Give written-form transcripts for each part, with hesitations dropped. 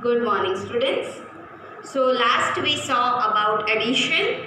Good morning, students. So last we saw about addition.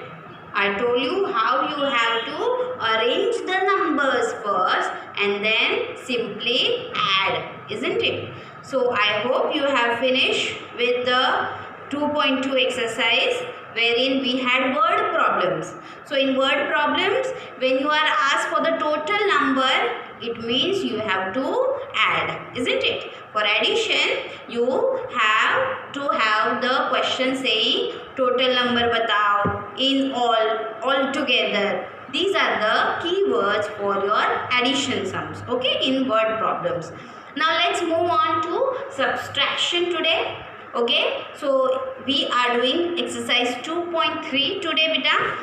I told you how you have to arrange the numbers first and then simply add, isn't it? So I hope you have finished with the 2.2 exercise wherein we had word problems. So in word problems, when you are asked for the total number, it means you have to add, isn't it? For addition, you have to have the question saying total number batao, in all together. These are the keywords for your addition sums, okay, in word problems. Now let's move on to subtraction today. Okay, so we are doing exercise 2.3 today, beta,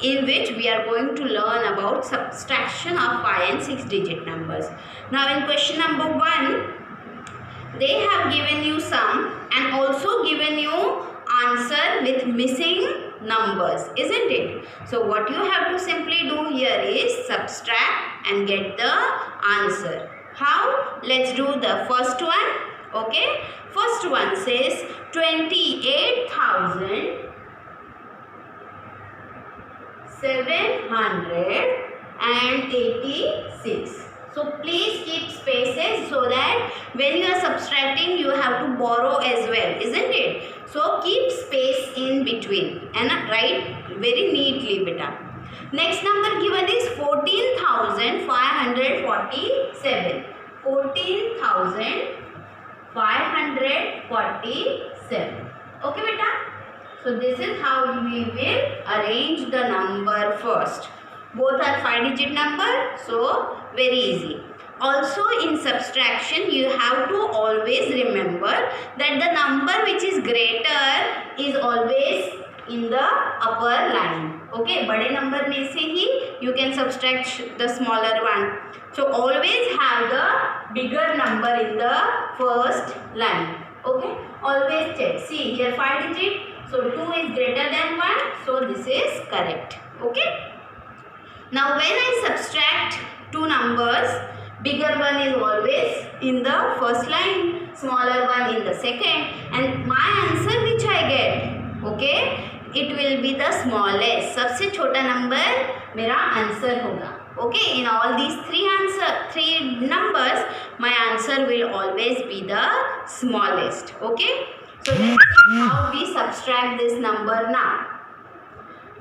in which we are going to learn about subtraction of 5 and 6 digit numbers. Now in question number 1, they have given you sum and also given you answer with missing numbers, isn't it? So what you have to simply do here is subtract and get the answer. How? Let's do the first one. Okay, first one says 28,786. So please keep spaces so that when you are subtracting you have to borrow as well, isn't it? So keep space in between and write very neatly, beta. Next number given is 14,547. 14,547. Okay, beta. So this is how we will arrange the number first. Both are 5-digit number, so very easy. Also in subtraction you have to always remember that the number which is greater is always in the upper line. Okay, bade number mein se hi you can subtract the smaller one. So always have the bigger number in the first line. Okay, always check. See here 5 digit. So 2 is greater than 1. So this is correct. Okay. Now when I subtract two numbers, bigger one is always in the first line, smaller one in the second, and my answer which I get, okay, it will be the smallest. सबसे छोटा number मेरा answer होगा. Okay, in all these three numbers, my answer will always be the smallest. Okay, so let's see how we subtract this number now.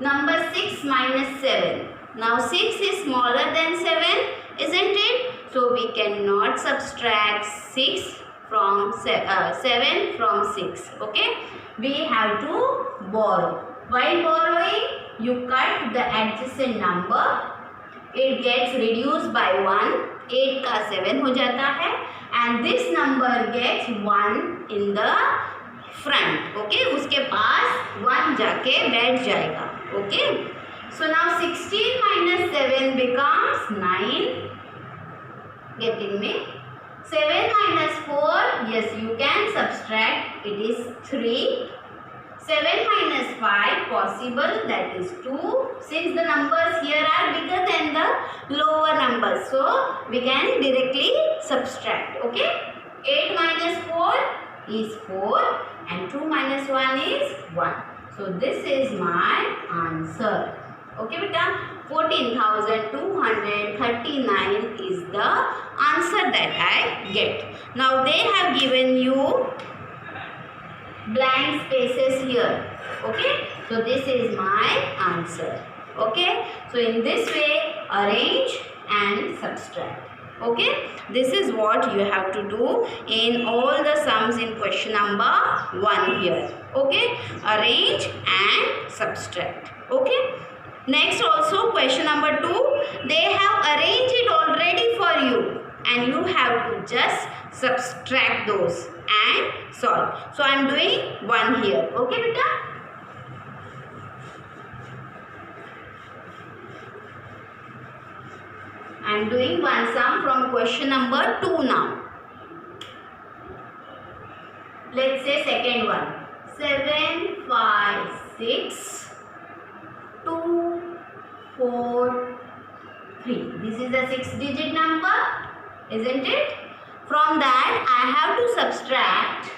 Number 6 minus 7. Now 6 is smaller than 7, isn't it? So we cannot subtract 7 from 6. Okay? We have to borrow. While borrowing, you cut the adjacent number. It gets reduced by 1. 8 का 7 हो जाता है. And this number gets 1 in the front. Okay? उसके पास 1 जाके बैठ जाएगा. Okay? So now 16 minus 7 becomes 9. Getting me? 7 minus 4, yes, you can subtract. It is 3. 7 minus 5, possible, that is 2. Since the numbers here are bigger than the lower numbers, so we can directly subtract. Okay? 8 minus 4 is 4 and 2 minus 1 is 1. So this is my answer. Okay, beta, 14,239 is the answer that I get. Now they have given you blank spaces here. Okay, so this is my answer. Okay, so in this way arrange and subtract. Okay, this is what you have to do in all the sums in question number 1 here. Okay, arrange and subtract. Okay. Next also question number 2, they have arranged it already for you and you have to just subtract those and solve. So I am doing 1 here. Okay, beta? I am doing one sum from question number 2 now. Let's say second one. 7, 5, 6. 2, 4, 3. This is a 6-digit number, isn't it? From that I have to subtract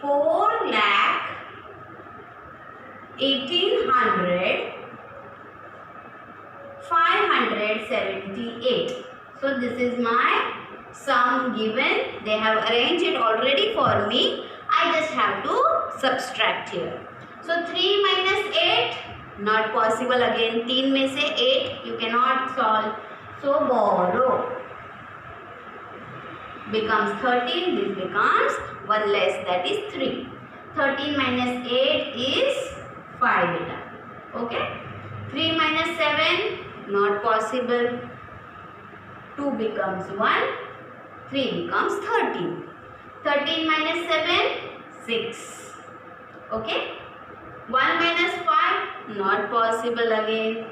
4,18,578. So this is my sum given. They have arranged it already for me. I just have to subtract here. So 3 minus 8, not possible again. 3 में से 8 you cannot solve. So borrow becomes 13. This becomes 1 less, that is 3. 13 minus 8 is 5. Okay. 3 minus 7, not possible. 2 becomes 1. 3 becomes 13. 13 minus 7, 6. Okay. 1 minus 5, not possible again.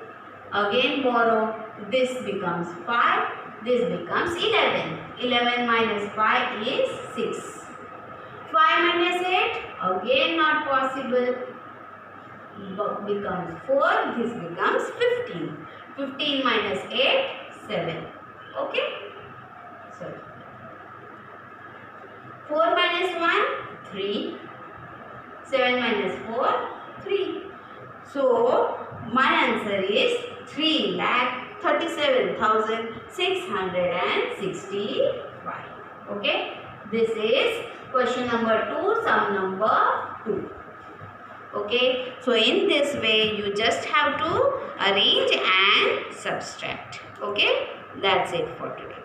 Again borrow. This becomes 5. This becomes 11. 11 minus 5 is 6. 5 minus 8, again not possible. Becomes 4. This becomes 15. 15 minus 8, 7. Okay. So 4 minus 1, 3. 7 minus 4, 3. So my answer is 3,37,665. Okay. This is question number 2, sum number 2. Okay. So in this way you just have to arrange and subtract. Okay. That's it for today.